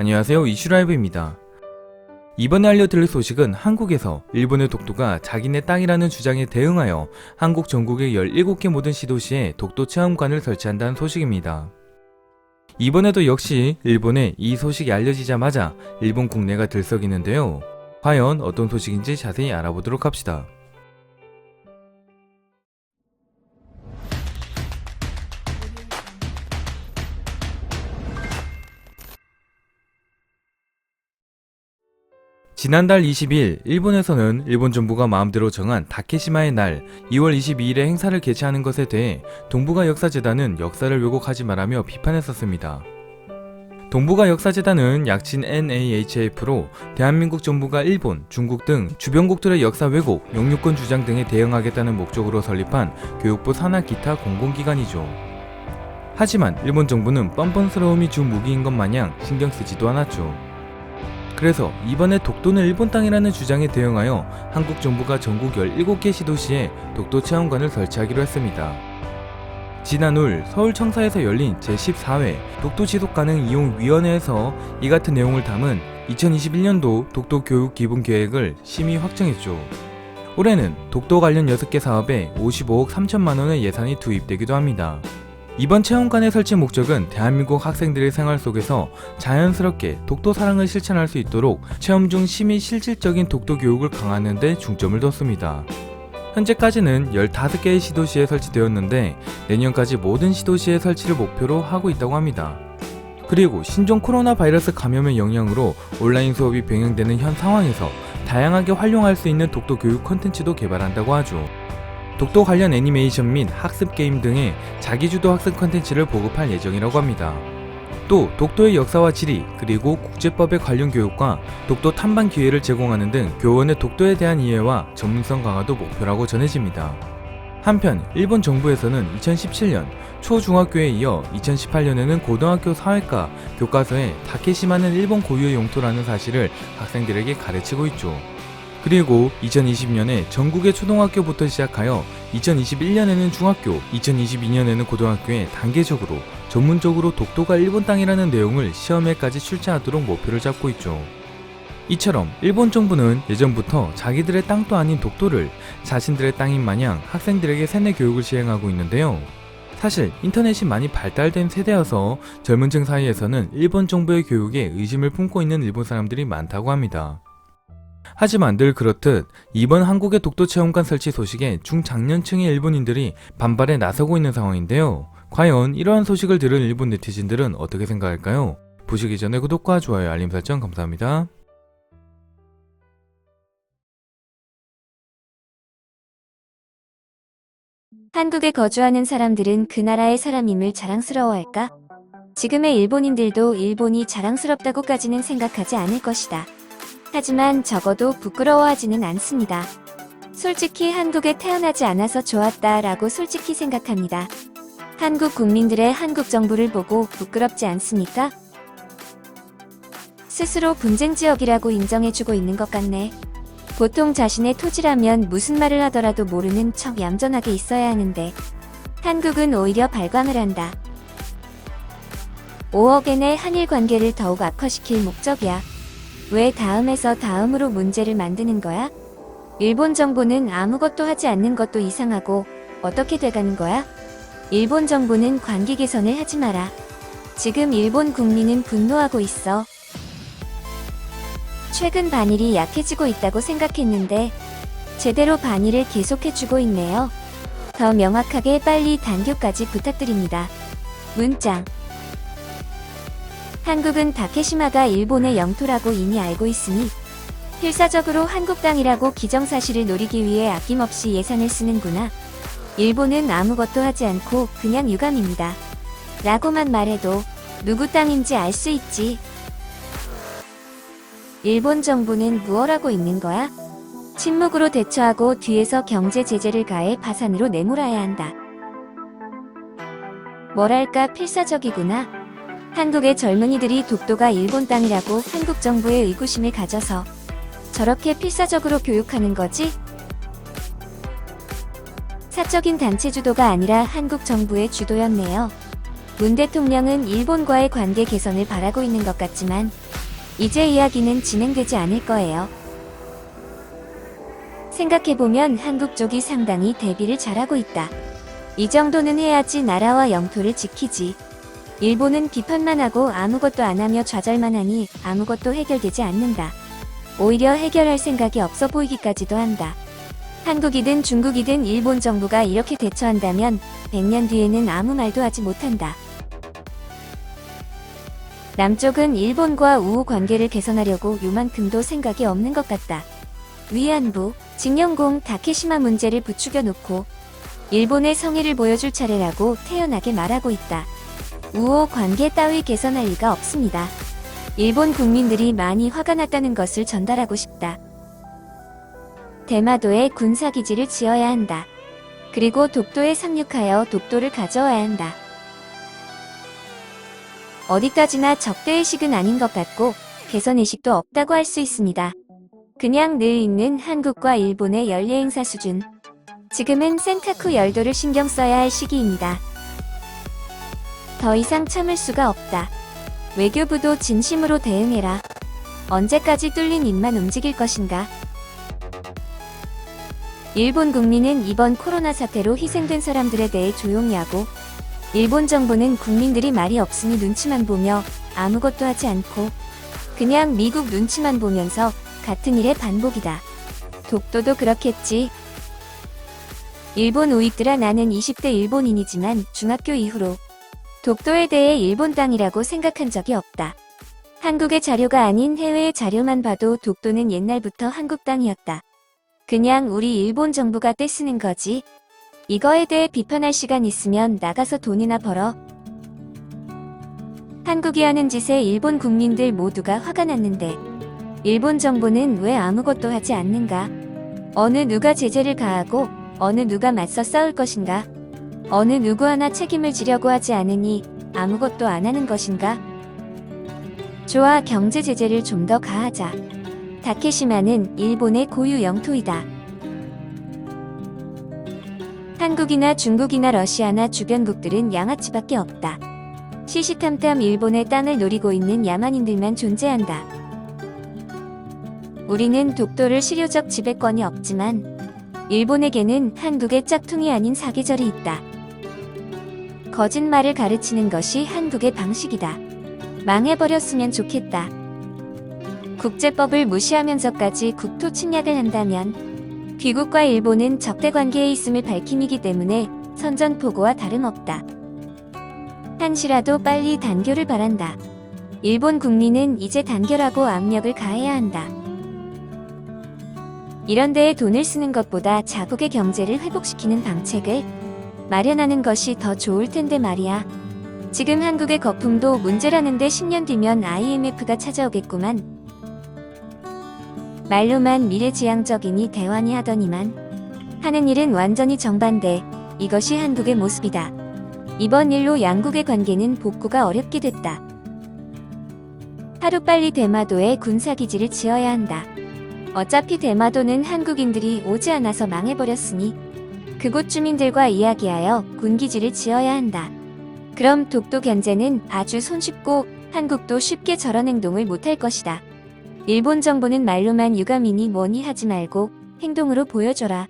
안녕하세요, 이슈라이브입니다. 이번에 알려드릴 소식은 한국에서 일본의 독도가 자기네 땅이라는 주장에 대응하여 한국 전국의 17개 모든 시도시에 독도 체험관을 설치한다는 소식입니다. 이번에도 역시 일본에 이 소식이 알려지자마자 일본 국내가 들썩이는데요. 과연 어떤 소식인지 자세히 알아보도록 합시다. 지난달 22일 일본에서는 일본 정부가 마음대로 정한 다케시마의 날 2월 22일에 행사를 개최하는 것에 대해 동북아 역사재단은 역사를 왜곡하지 말라며 비판했었습니다. 동북아 역사재단은 약칭 NAHF로 대한민국 정부가 일본, 중국 등 주변국들의 역사 왜곡, 영유권 주장 등에 대응하겠다는 목적으로 설립한 교육부 산하 기타 공공기관이죠. 하지만 일본 정부는 뻔뻔스러움이 주 무기인 것 마냥 신경 쓰지도 않았죠. 그래서 이번에 독도는 일본 땅이라는 주장에 대응하여 한국 정부가 전국 17개 시도시에 독도 체험관을 설치하기로 했습니다. 지난올 서울 청사에서 열린 제14회 독도 지속 가능 이용 위원회에서 이 같은 내용을 담은 2021년도 독도 교육 기본 계획을 심의 확정했죠. 올해는 독도 관련 6개 사업에 55억 3천만 원의 예산이 투입되기도 합니다. 이번 체험관의 설치 목적은 대한민국 학생들의 생활 속에서 자연스럽게 독도 사랑을 실천할 수 있도록 체험 중 심의 실질적인 독도 교육을 강화하는 데 중점을 뒀습니다. 현재까지는 15개의 시도시에 설치되었는데 내년까지 모든 시도시에 설치를 목표로 하고 있다고 합니다. 그리고 신종 코로나 바이러스 감염의 영향으로 온라인 수업이 병행되는 현 상황에서 다양하게 활용할 수 있는 독도 교육 콘텐츠도 개발한다고 하죠. 독도 관련 애니메이션 및 학습 게임 등의 자기주도 학습 콘텐츠를 보급할 예정이라고 합니다. 또 독도의 역사와 지리 그리고 국제법의 관련 교육과 독도 탐방 기회를 제공하는 등 교원의 독도에 대한 이해와 전문성 강화도 목표라고 전해집니다. 한편 일본 정부에서는 2017년 초중학교에 이어 2018년에는 고등학교 사회과 교과서에 다케시마는 일본 고유의 용토라는 사실을 학생들에게 가르치고 있죠. 그리고 2020년에 전국의 초등학교부터 시작하여 2021년에는 중학교, 2022년에는 고등학교에 단계적으로 전문적으로 독도가 일본 땅이라는 내용을 시험에까지 출제하도록 목표를 잡고 있죠. 이처럼 일본 정부는 예전부터 자기들의 땅도 아닌 독도를 자신들의 땅인 마냥 학생들에게 세뇌 교육을 시행하고 있는데요. 사실 인터넷이 많이 발달된 세대여서 젊은 층 사이에서는 일본 정부의 교육에 의심을 품고 있는 일본 사람들이 많다고 합니다. 하지만 늘 그렇듯 이번 한국의 독도 체험관 설치 소식에 중장년층의 일본인들이 반발에 나서고 있는 상황인데요. 과연 이러한 소식을 들은 일본 네티즌들은 어떻게 생각할까요? 보시기 전에 구독과 좋아요, 알림 설정 감사합니다. 한국에 거주하는 사람들은 그 나라의 사람임을 자랑스러워할까? 지금의 일본인들도 일본이 자랑스럽다고까지는 생각하지 않을 것이다. 하지만 적어도 부끄러워하지는 않습니다. 솔직히 한국에 태어나지 않아서 좋았다라고 솔직히 생각합니다. 한국 국민들의 한국 정부를 보고 부끄럽지 않습니까? 스스로 분쟁 지역이라고 인정해주고 있는 것 같네. 보통 자신의 토지라면 무슨 말을 하더라도 모르는 척 얌전하게 있어야 하는데 한국은 오히려 발광을 한다. 5억엔의 한일 관계를 더욱 악화시킬 목적이야. 왜 다음에서 다음으로 문제를 만드는 거야? 일본 정부는 아무것도 하지 않는 것도 이상하고 어떻게 돼가는 거야? 일본 정부는 관계 개선을 하지 마라. 지금 일본 국민은 분노하고 있어. 최근 반일이 약해지고 있다고 생각했는데 제대로 반일을 계속해주고 있네요. 더 명확하게 빨리 단교까지 부탁드립니다. 문장. 한국은 다케시마가 일본의 영토라고 이미 알고 있으니 필사적으로 한국 땅이라고 기정사실을 노리기 위해 아낌없이 예산을 쓰는구나. 일본은 아무것도 하지 않고 그냥 유감입니다. 라고만 말해도 누구 땅인지 알 수 있지. 일본 정부는 무얼 하고 있는 거야? 침묵으로 대처하고 뒤에서 경제 제재를 가해 파산으로 내몰아야 한다. 뭐랄까 필사적이구나. 한국의 젊은이들이 독도가 일본 땅이라고 한국 정부에 의구심을 가져서 저렇게 필사적으로 교육하는 거지? 사적인 단체 주도가 아니라 한국 정부의 주도였네요. 문 대통령은 일본과의 관계 개선을 바라고 있는 것 같지만 이제 이야기는 진행되지 않을 거예요. 생각해보면 한국 쪽이 상당히 대비를 잘하고 있다. 이 정도는 해야지 나라와 영토를 지키지. 일본은 비판만 하고 아무것도 안 하며 좌절만 하니 아무것도 해결되지 않는다. 오히려 해결할 생각이 없어 보이기까지도 한다. 한국이든 중국이든 일본 정부가 이렇게 대처한다면 100년 뒤에는 아무 말도 하지 못한다. 남쪽은 일본과 우호 관계를 개선하려고 요만큼도 생각이 없는 것 같다. 위안부, 징용공 다케시마 문제를 부추겨 놓고 일본의 성의를 보여줄 차례라고 태연하게 말하고 있다. 우호 관계 따위 개선할 리가 없습니다. 일본 국민들이 많이 화가 났다는 것을 전달하고 싶다. 대마도에 군사기지를 지어야 한다. 그리고 독도에 상륙하여 독도를 가져와야 한다. 어디까지나 적대의식은 아닌 것 같고 개선의식도 없다고 할 수 있습니다. 그냥 늘 있는 한국과 일본의 연례 행사 수준. 지금은 센카쿠 열도를 신경 써야 할 시기입니다. 더 이상 참을 수가 없다. 외교부도 진심으로 대응해라. 언제까지 뚫린 입만 움직일 것인가? 일본 국민은 이번 코로나 사태로 희생된 사람들에 대해 조용히 하고 일본 정부는 국민들이 말이 없으니 눈치만 보며 아무것도 하지 않고 그냥 미국 눈치만 보면서 같은 일의 반복이다. 독도도 그렇겠지. 일본 우익들아, 나는 20대 일본인이지만 중학교 이후로 독도에 대해 일본 땅이라고 생각한 적이 없다. 한국의 자료가 아닌 해외의 자료만 봐도 독도는 옛날부터 한국 땅이었다. 그냥 우리 일본 정부가 떼쓰는 거지. 이거에 대해 비판할 시간 있으면 나가서 돈이나 벌어. 한국이 하는 짓에 일본 국민들 모두가 화가 났는데 일본 정부는 왜 아무것도 하지 않는가? 어느 누가 제재를 가하고 어느 누가 맞서 싸울 것인가? 어느 누구 하나 책임을 지려고 하지 않으니 아무것도 안 하는 것인가? 좋아, 경제 제재를 좀 더 가하자. 다케시마는 일본의 고유 영토이다. 한국이나 중국이나 러시아나 주변국들은 양아치밖에 없다. 시시탐탐 일본의 땅을 노리고 있는 야만인들만 존재한다. 우리는 독도를 실효적 지배권이 없지만 일본에게는 한국의 짝퉁이 아닌 사계절이 있다. 거짓말을 가르치는 것이 한국의 방식이다. 망해버렸으면 좋겠다. 국제법을 무시하면서까지 국토 침략을 한다면 귀국과 일본은 적대관계에 있음을 밝힘이기 때문에 선전포고와 다름없다. 한시라도 빨리 단결을 바란다. 일본 국민은 이제 단결하고 압력을 가해야 한다. 이런 데에 돈을 쓰는 것보다 자국의 경제를 회복시키는 방책을 마련하는 것이 더 좋을 텐데 말이야. 지금 한국의 거품도 문제라는데 10년 뒤면 IMF가 찾아오겠구만. 말로만 미래지향적이니 대환이 하더니만 하는 일은 완전히 정반대. 이것이 한국의 모습이다. 이번 일로 양국의 관계는 복구가 어렵게 됐다. 하루빨리 대마도에 군사기지를 지어야 한다. 어차피 대마도는 한국인들이 오지 않아서 망해버렸으니 그곳 주민들과 이야기하여 군기지를 지어야 한다. 그럼 독도 견제는 아주 손쉽고 한국도 쉽게 저런 행동을 못할 것이다. 일본 정부는 말로만 유감이니 뭐니 하지 말고 행동으로 보여줘라.